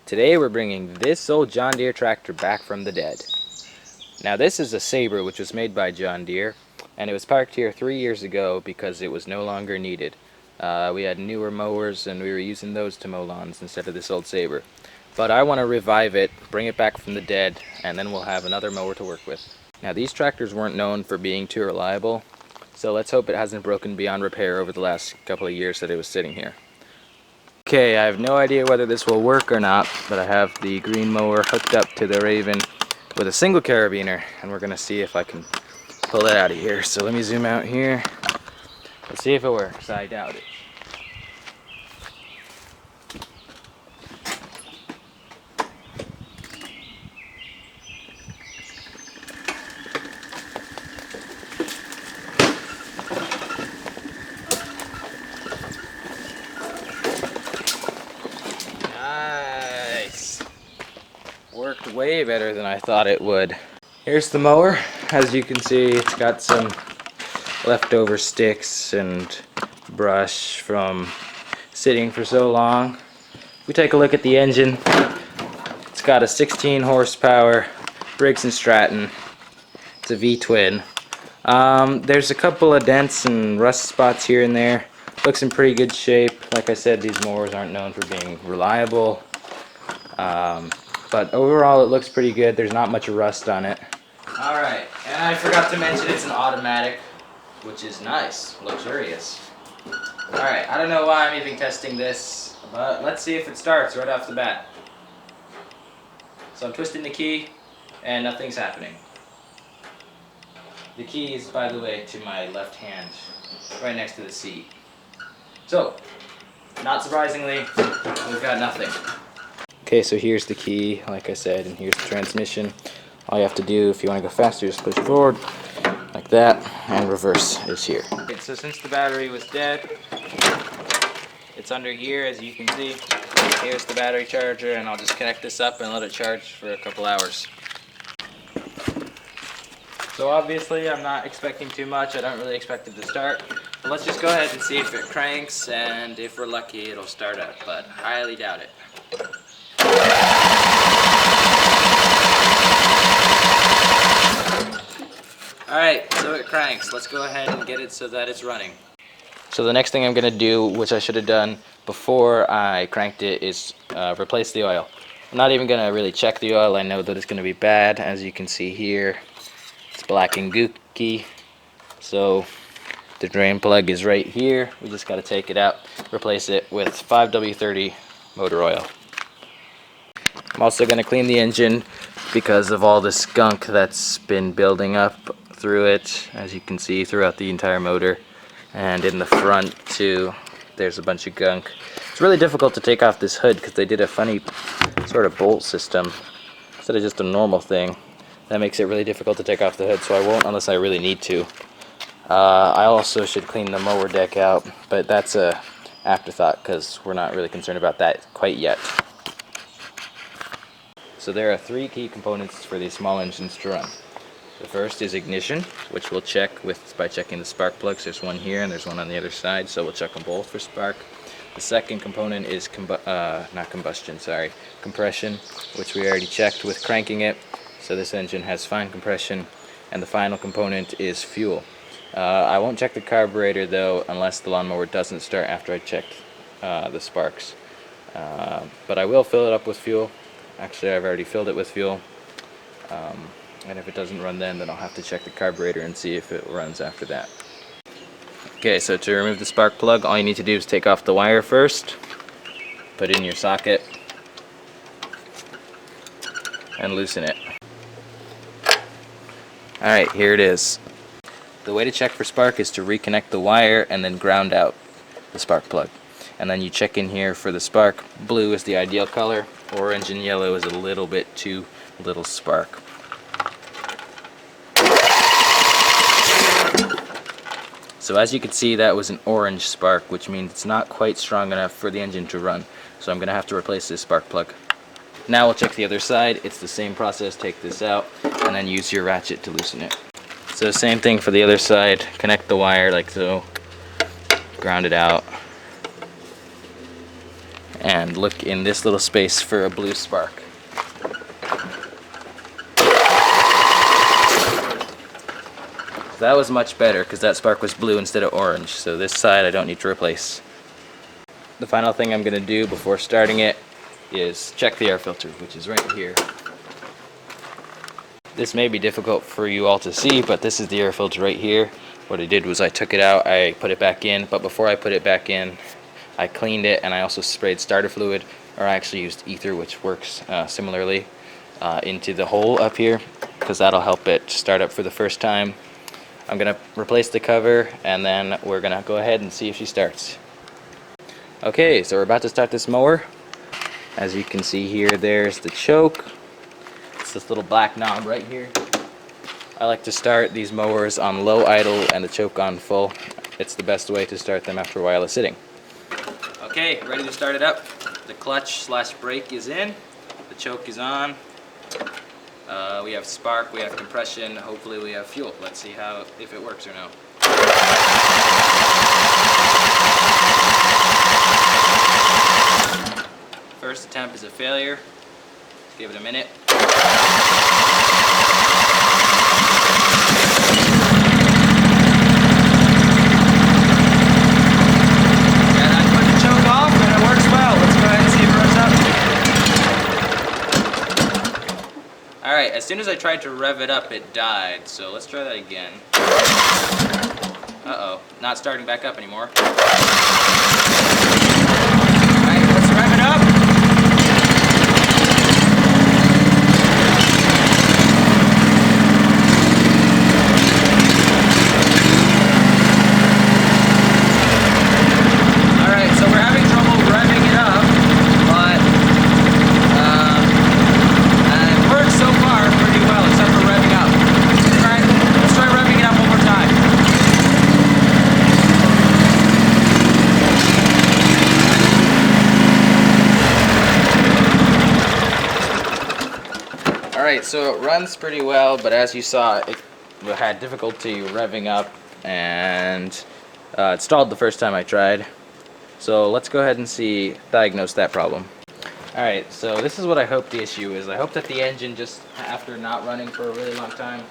Today we're bringing this old John Deere tractor back from the dead. Now this is a Sabre, which was made by John Deere, and it was parked here 3 years ago because it was no longer needed. We had newer mowers and we were using those to mow lawns instead of this old Sabre. But I want to revive it, bring it back from the dead, and then we'll have another mower to work with. Now these tractors weren't known for being too reliable, so let's hope it hasn't broken beyond repair over the last couple of years that it was sitting here. Okay, I have no idea whether this will work or not, but I have the green mower hooked up to the Raven with a single carabiner, and we're going to see if I can pull it out of here. So let me zoom out here. Let's see if it works. I doubt it. Nice. Worked way better than I thought it would. Here's the mower. As you can see, it's got some leftover sticks and brush from sitting for so long. If we take a look at the engine, it's got a 16 horsepower Briggs & Stratton. It's a V-twin. There's a couple of dents and rust spots here and there. Looks in pretty good shape. Like I said, these mowers aren't known for being reliable. But overall it looks pretty good. There's not much rust on it. Alright, and I forgot to mention it's an automatic, which is nice, luxurious. Alright, I don't know why I'm even testing this, but let's see if it starts right off the bat. So I'm twisting the key, and nothing's happening. The key is, by the way, to my left hand, right next to the seat. So, not surprisingly, we've got nothing. Okay, so here's the key, like I said, and here's the transmission. All you have to do, if you want to go faster, just push forward, like that, and reverse is here. Okay, so since the battery was dead, it's under here, as you can see. Here's the battery charger, and I'll just connect this up and let it charge for a couple hours. So obviously, I'm not expecting too much. I don't really expect it to start. But let's just go ahead and see if it cranks, and if we're lucky, it'll start up, but highly doubt it. Alright, so it cranks. Let's go ahead and get it so that it's running. So the next thing I'm going to do, which I should have done before I cranked it, is replace the oil. I'm not even going to really check the oil. I know that it's going to be bad. As you can see here, it's black and gooky. So the drain plug is right here. We just got to take it out, replace it with 5W30 motor oil. I'm also going to clean the engine because of all the skunk that's been building up through it, as you can see, throughout the entire motor. And in the front too, there's a bunch of gunk. It's really difficult to take off this hood because they did a funny sort of bolt system instead of just a normal thing. That makes it really difficult to take off the hood, so I won't unless I really need to. I also should clean the mower deck out, but that's a afterthought because we're not really concerned about that quite yet. So there are 3 key components for these small engines to run. The first is ignition, which we'll check by checking the spark plugs. There's one here and there's one on the other side, so we'll check them both for spark. The second component is compression, which we already checked with cranking it. So this engine has fine compression. And the final component is fuel. I won't check the carburetor though unless the lawnmower doesn't start after I checked the sparks. But I will fill it up with fuel. Actually, I've already filled it with fuel. And if it doesn't run then I'll have to check the carburetor and see if it runs after that. Okay, so to remove the spark plug, all you need to do is take off the wire first, put it in your socket, and loosen it. Alright, here it is. The way to check for spark is to reconnect the wire and then ground out the spark plug. And then you check in here for the spark. Blue is the ideal color. Orange and yellow is a little bit too little spark. So as you can see, that was an orange spark, which means it's not quite strong enough for the engine to run. So I'm going to have to replace this spark plug. Now we'll check the other side. It's the same process. Take this out and then use your ratchet to loosen it. So same thing for the other side. Connect the wire like so. Ground it out. and look in this little space for a blue spark. That was much better because that spark was blue instead of orange, so this side I don't need to replace. The final thing I'm going to do before starting it is check the air filter, which is right here. This may be difficult for you all to see, but this is the air filter right here. What I did was I took it out, I put it back in, but before I put it back in, I cleaned it and I also sprayed starter fluid, or I actually used ether, which works similarly, into the hole up here, because that'll help it start up for the first time. I'm going to replace the cover, and then we're going to go ahead and see if she starts. Okay, so we're about to start this mower. As you can see here, there's the choke. It's this little black knob right here. I like to start these mowers on low idle and the choke on full. It's the best way to start them after a while of sitting. Okay, ready to start it up. The clutch / brake is in. The choke is on. We have spark, we have compression, hopefully we have fuel. Let's see if it works or no. First attempt is a failure. Let's give it a minute. And I put the choke off and it works well. Let's go ahead and see if it runs up. Alright, as soon as I tried to rev it up, it died, so let's try that again. Uh-oh, not starting back up anymore. Alright, let's rev it up. Alright, so we're having trouble revving it up, but so far pretty well, except for revving up. Alright, let's try revving it up one more time. Alright, so it runs pretty well, but as you saw, it had difficulty revving up, and it stalled the first time I tried. So let's go ahead and diagnose that problem. Alright, so this is what I hope the issue is. I hope that the engine, just after not running for a really long time,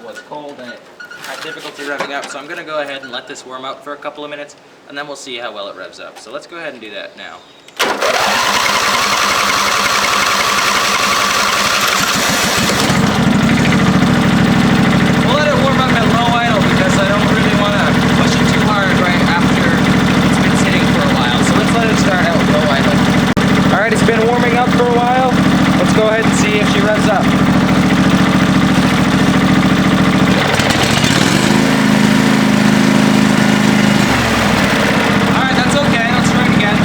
was cold and it had difficulty revving up. So I'm going to go ahead and let this warm up for a couple of minutes, and then we'll see how well it revs up. So let's go ahead and do that now. We'll let it warm up at low idle because I don't really want to push it too hard right after it's been sitting for a while. So let's let it start out with low idle. Alright, it's been warming up for a while. Let's go ahead and see if she revs up. Alright, that's okay. Let's try it again.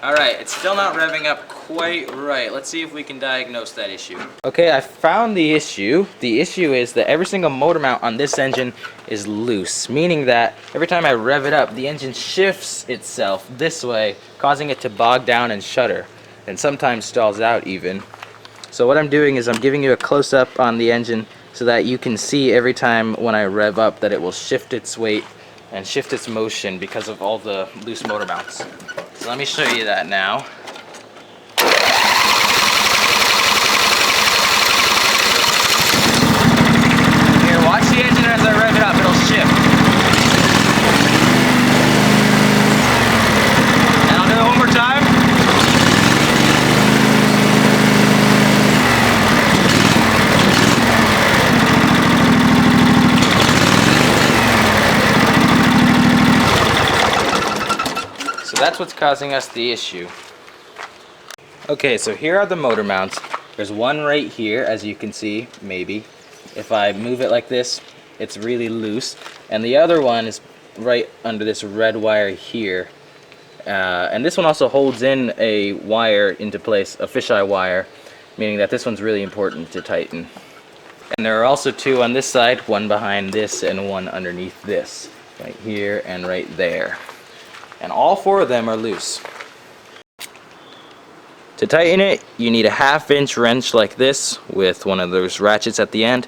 Alright, it's still not revving up quite right. Let's see if we can diagnose that issue. Okay, I found the issue. The issue is that every single motor mount on this engine is loose, meaning that every time I rev it up, the engine shifts itself this way, causing it to bog down and shudder, and sometimes stalls out even. So what I'm doing is I'm giving you a close-up on the engine so that you can see every time when I rev up that it will shift its weight and shift its motion because of all the loose motor mounts. So let me show you that now. Here, watch the engine as I rev it up, it'll shift. And I'll do it one more time. So that's what's causing us the issue. Okay, so here are the motor mounts. There's one right here, as you can see, maybe. If I move it like this, it's really loose. And the other one is right under this red wire here. And this one also holds in a wire into place, a fisheye wire, meaning that this one's really important to tighten. And there are also two on this side, one behind this and one underneath this, right here and right there. And all four of them are loose. To tighten it, you need a 1/2 inch wrench like this with one of those ratchets at the end.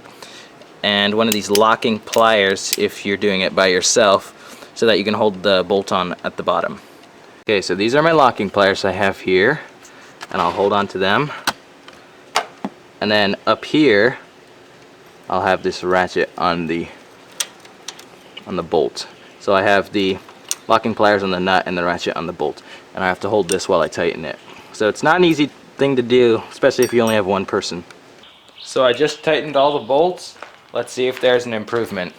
and one of these locking pliers if you're doing it by yourself, so that you can hold the bolt on at the bottom. Okay, so these are my locking pliers I have here, and I'll hold on to them. And then up here I'll have this ratchet on the bolt. So I have the locking pliers on the nut and the ratchet on the bolt, and I have to hold this while I tighten it. So it's not an easy thing to do, especially if you only have one person. So I just tightened all the bolts. Let's see if there's an improvement.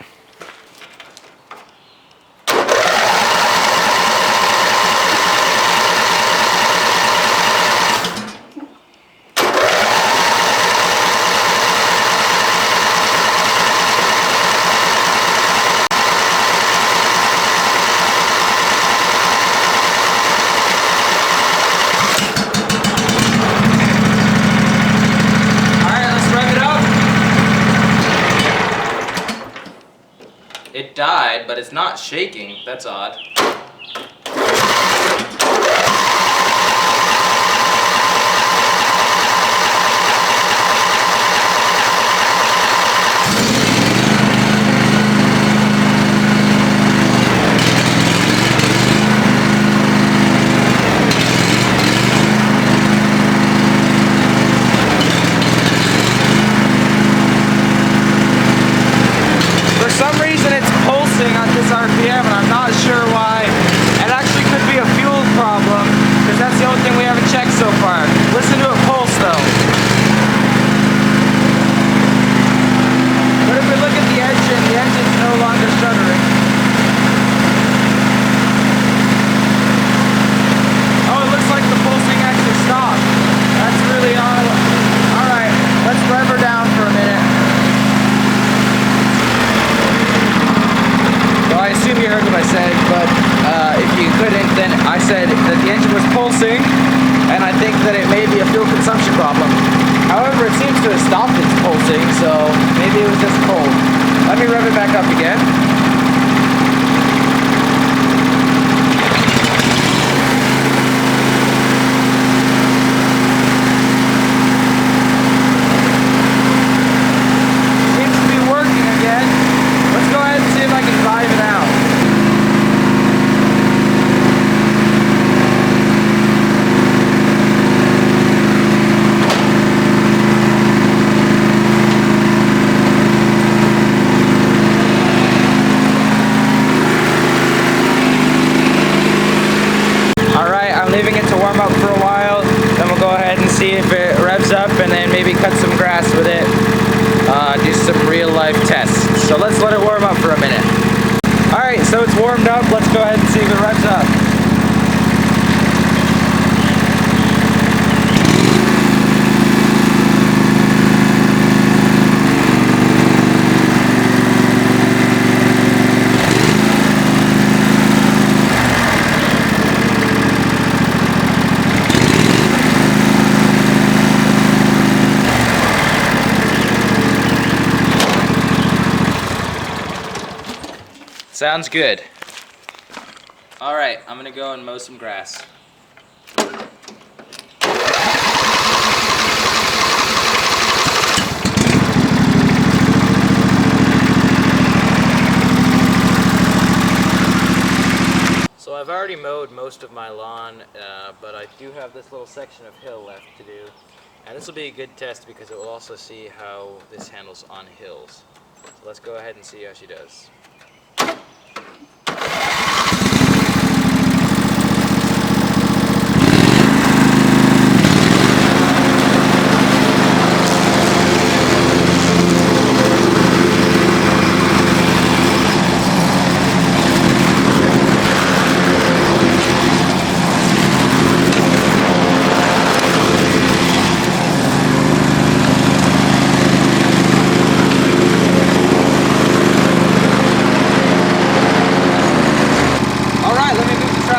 It died, but it's not shaking. That's odd. For some reason it's pulsing at this RPM, and I'm not sure why. It actually could be a fuel problem, because that's the only thing we haven't checked so far. Listen to it pulse though. But if we look at the engine's no longer shuddering. Oh, it looks like the pulsing actually stopped. That's really odd. Alright, let's rev her down for a minute. So I assume you heard what I said, but if you couldn't, then I said that the engine was pulsing, and I think that it may be a fuel consumption problem. However, it seems to have stopped its pulsing, so maybe it was just cold. Let me rev it back up again. Seems to be working again. Let's go ahead and see if I can drive it out. Alright, I'm leaving it to warm up for a while, then we'll go ahead and see if it revs up, and then maybe cut some grass with it. Do some real life tests. So let's let it warm up for a minute. Alright, so it's warmed up. Let's go ahead and see if it revs up. Sounds good. Alright, I'm gonna go and mow some grass. So I've already mowed most of my lawn, but I do have this little section of hill left to do. And this will be a good test because it will also see how this handles on hills. So let's go ahead and see how she does.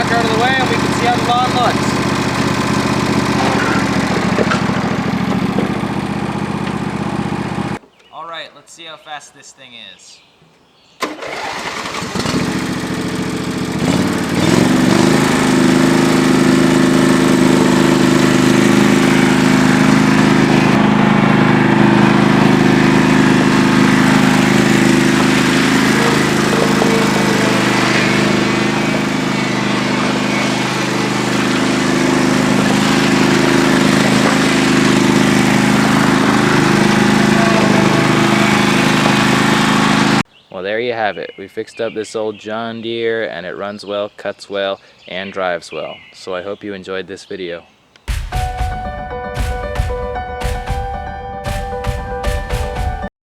Out of the way and we can see how the lawn looks. Alright, let's see how fast this thing is. Well, there you have it. We fixed up this old John Deere, and it runs well, cuts well, and drives well. So I hope you enjoyed this video.